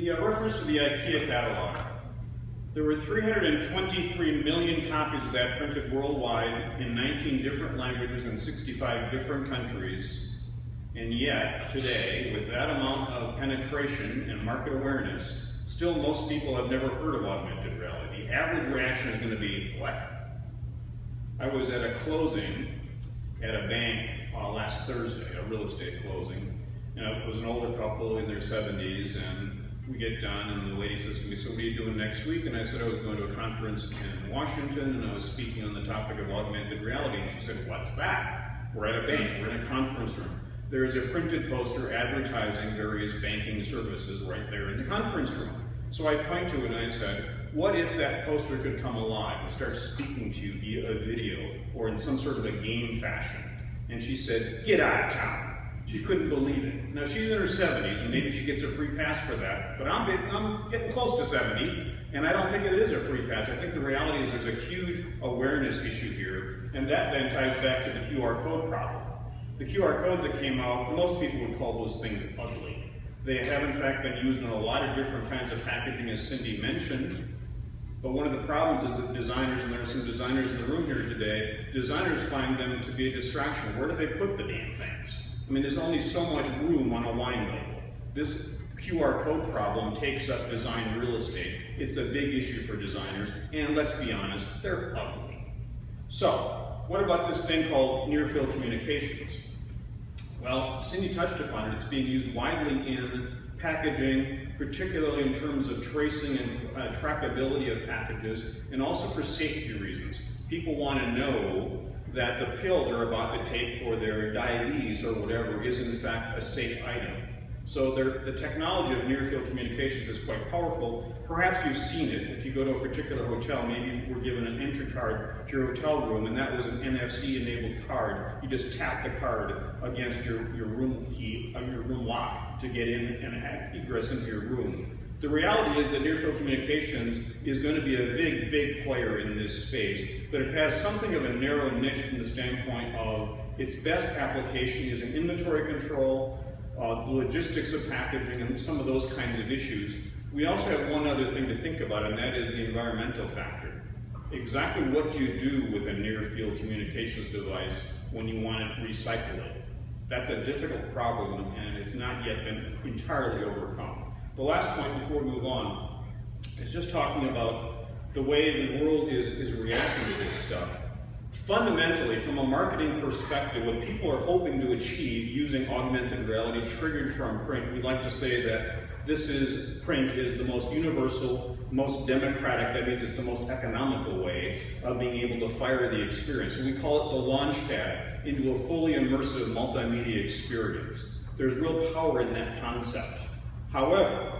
reference to the IKEA catalog. There were 323 million copies of that printed worldwide in 19 different languages in 65 different countries. And yet, today, with that amount of penetration and market awareness, still most people have never heard of augmented reality. The average reaction is going to be, what? I was at a closing at a bank last Thursday, a real estate closing. And it was an older couple in their 70s, and we get done, and the lady says to me, so what are you doing next week? And I said I was going to a conference in Washington, and I was speaking on the topic of augmented reality. And she said, what's that? We're at a bank, we're in a conference room. There is a printed poster advertising various banking services right there in the conference room. So I point to it and I said, what if that poster could come alive and start speaking to you via a video or in some sort of a game fashion? And she said, get out of town. She couldn't believe it. Now she's in her 70s and maybe she gets a free pass for that, but I'm getting close to 70 and I don't think it is a free pass. I think the reality is there's a huge awareness issue here, and that then ties back to the QR code problem. The QR codes that came out, most people would call those things ugly. They have in fact been used in a lot of different kinds of packaging, as Cindy mentioned. But one of the problems is that designers, and there are some designers in the room here today, designers find them to be a distraction. Where do they put the damn things? I mean, there's only so much room on a wine label. This QR code problem takes up design real estate. It's a big issue for designers, and let's be honest, they're ugly. So, what about this thing called near-field communications? Well, Cindy touched upon it. It's being used widely in packaging, particularly in terms of tracing and trackability of packages, and also for safety reasons. People want to know that the pill they're about to take for their diabetes or whatever is in fact a safe item. So the technology of near-field communications is quite powerful. Perhaps you've seen it. If you go to a particular hotel, maybe you were given an entry card to your hotel room, and that was an NFC-enabled card. You just tap the card against your room key, your room lock, to get in and egress into your room. The reality is that near-field communications is going to be a big, big player in this space, but it has something of a narrow niche from the standpoint of its best application is in inventory control, the logistics of packaging, and some of those kinds of issues. We also have one other thing to think about, and that is the environmental factor. Exactly what do you do with a near-field communications device when you want to recycle it? That's a difficult problem, and it's not yet been entirely overcome. The last point before we move on is just talking about the way the world is reacting to this stuff. Fundamentally, from a marketing perspective, what people are hoping to achieve using augmented reality triggered from print, we like to say that print is the most universal, most democratic, that means it's the most economical way of being able to fire the experience. And we call it the launch pad into a fully immersive multimedia experience. There's real power in that concept. However,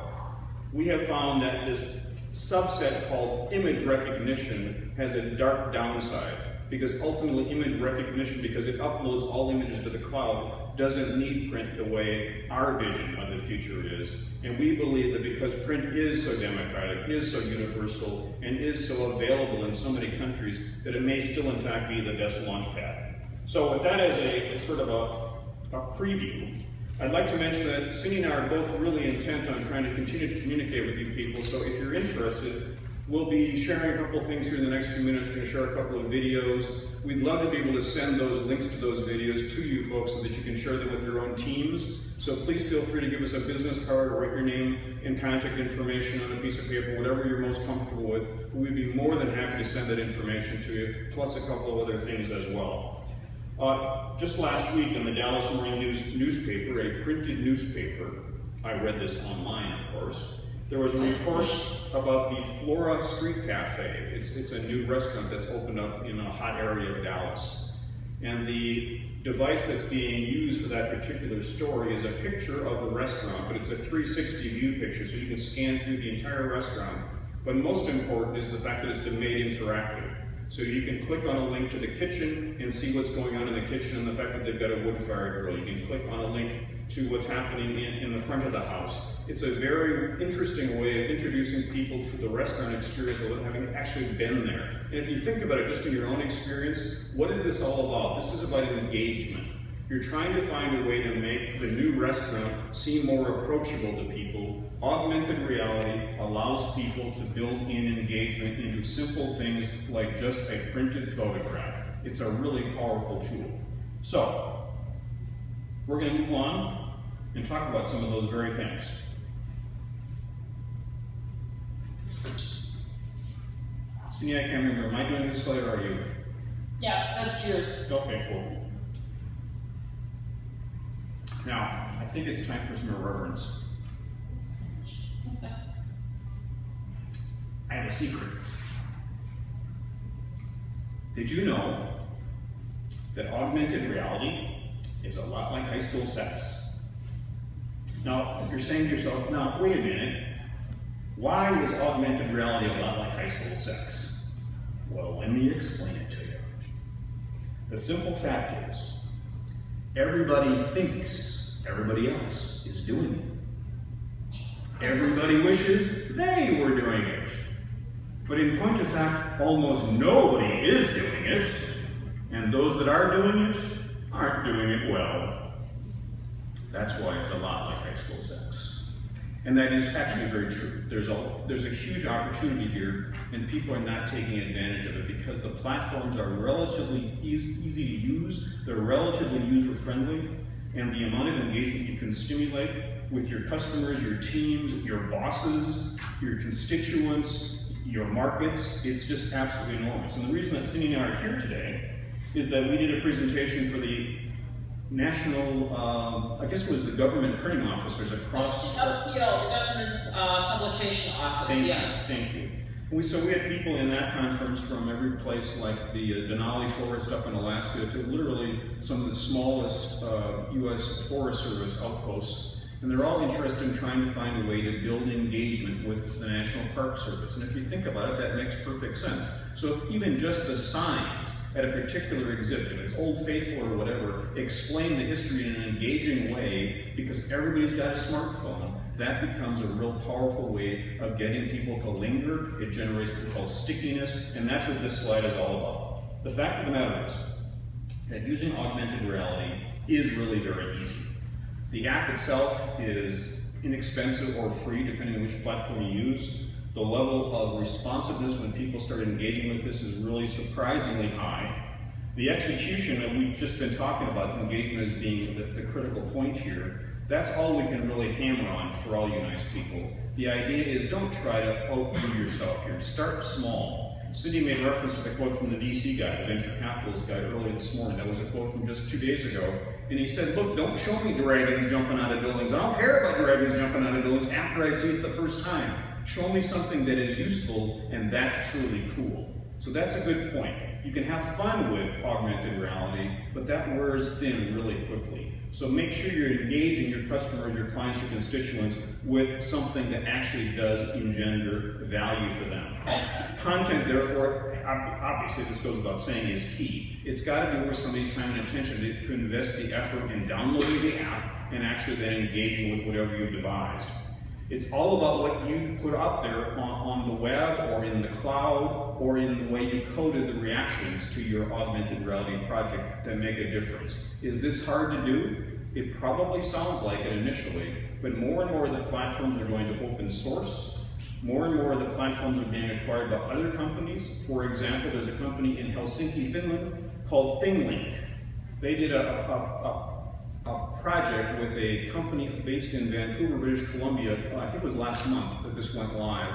we have found that this subset called image recognition has a dark downside, because ultimately image recognition, because it uploads all images to the cloud, doesn't need print the way our vision of the future is. And we believe that because print is so democratic, is so universal, and is so available in so many countries, that it may still in fact be the best launch pad. So with that as a sort of a preview, I'd like to mention that Cindy and I are both really intent on trying to continue to communicate with you people, so if you're interested, we'll be sharing a couple of things here in the next few minutes. We're going to share a couple of videos. We'd love to be able to send those links to those videos to you folks so that you can share them with your own teams. So please feel free to give us a business card or write your name and contact information on a piece of paper, whatever you're most comfortable with. We'd be more than happy to send that information to you, plus a couple of other things as well. Just last week in the Dallas Morning News newspaper, a printed newspaper, I read this online of course, there was a report about the Flora Street Cafe. It's a new restaurant that's opened up in a hot area of Dallas. And the device that's being used for that particular story is a picture of the restaurant, but it's a 360 view picture, so you can scan through the entire restaurant. But most important is the fact that it's been made interactive. So you can click on a link to the kitchen and see what's going on in the kitchen, and the fact that they've got a wood-fired grill. You can click on a link to what's happening in the front of the house. It's a very interesting way of introducing people to the restaurant experience without having actually been there. And if you think about it just in your own experience, what is this all about? This is about engagement. You're trying to find a way to make the new restaurant seem more approachable to people Augmented reality allows people to build in engagement into simple things like just a printed photograph. It's a really powerful tool. So, we're going to move on and talk about some of those very things. Cindy, I can't remember. Am I doing this slide or are you? Yes, that's yours. Okay, cool. Now, I think it's time for some irreverence. I have a secret. Did you know that augmented reality is a lot like high school sex? Now, you're saying to yourself, now, wait a minute. Why is augmented reality a lot like high school sex? Well, let me explain it to you. The simple fact is, everybody thinks everybody else is doing it. Everybody wishes they were doing it. But in point of fact, almost nobody is doing it, and those that are doing it aren't doing it well. That's why it's a lot like high school sex. And that is actually very true. There's a huge opportunity here, and people are not taking advantage of it because the platforms are relatively easy to use, they're relatively user-friendly, and the amount of engagement you can stimulate with your customers, your teams, your bosses, your constituents, your markets, it's just absolutely enormous. And the reason that Cindy and I are here today is that we did a presentation for the national, I guess it was the government printing officers across... The government publication office, yes. Thank you. So we had people in that conference from every place like the Denali Forest up in Alaska to literally some of the smallest U.S. Forest Service outposts. And they're all interested in trying to find a way to build engagement with the National Park Service. And if you think about it, that makes perfect sense. So if even just the signs at a particular exhibit, if it's Old Faithful or whatever, explain the history in an engaging way because everybody's got a smartphone, that becomes a real powerful way of getting people to linger. It generates what's called stickiness, and that's what this slide is all about. The fact of the matter is that using augmented reality is really very easy. The app itself is inexpensive or free, depending on which platform you use. The level of responsiveness when people start engaging with this is really surprisingly high. The execution that we've just been talking about, engagement as being the critical point here, that's all we can really hammer on for all you nice people. The idea is don't try to outdo yourself here. Start small. Cindy made reference to the quote from the VC guy, the venture capitalist guy, earlier this morning. That was a quote from just 2 days ago. And he said, look, don't show me dragons jumping out of buildings. I don't care about dragons jumping out of buildings after I see it the first time. Show me something that is useful, and that's truly cool. So that's a good point. You can have fun with augmented reality, but that wears thin really quickly. So make sure you're engaging your customers, your clients, your constituents with something that actually does engender value for them. Content, therefore, obviously this goes without saying, is key. It's got to be worth somebody's time and attention to invest the effort in downloading the app and actually then engaging with whatever you've devised. It's all about what you put out there on the web or in the cloud or in the way you coded the reactions to your augmented reality project that make a difference. Is this hard to do? It probably sounds like it initially, but more and more of the platforms are going to open source. More and more of the platforms are being acquired by other companies. For example, there's a company in Helsinki, Finland called ThingLink. They did a project with a company based in Vancouver, British Columbia. I think it was last month that this went live.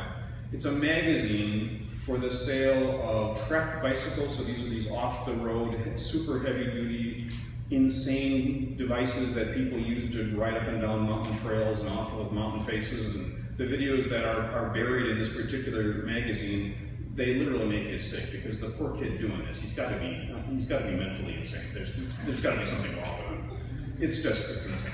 It's a magazine for the sale of Trek bicycles. So these are these off-the-road, super heavy-duty, insane devices that people use to ride up and down mountain trails and off of mountain faces. And the videos that are buried in this particular magazine, they literally make you sick because the poor kid doing this, he's got to be mentally insane. There's got to be something wrong with him. It's insane.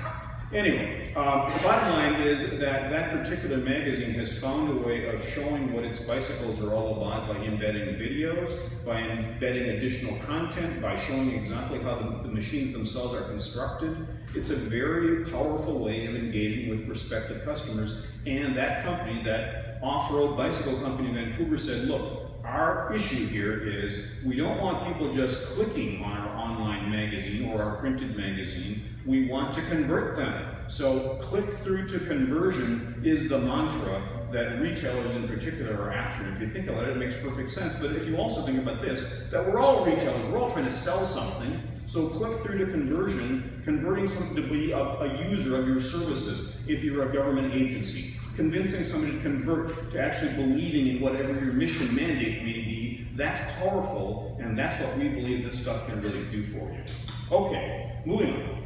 Anyway, the bottom line is that that particular magazine has found a way of showing what its bicycles are all about by embedding videos, by embedding additional content, by showing exactly how the machines themselves are constructed. It's a very powerful way of engaging with prospective customers. And that company, that off-road bicycle company in Vancouver said, look, our issue here is we don't want people just clicking on our online magazine or our printed magazine. We want to convert them. So click-through to conversion is the mantra that retailers in particular are after. If you think about it, it makes perfect sense. But if you also think about this, that we're all retailers, we're all trying to sell something. So click-through to conversion, converting something to be a user of your services if you're a government agency. Convincing somebody to convert to actually believing in whatever your mission mandate may be, that's powerful, and that's what we believe this stuff can really do for you. Okay, moving on.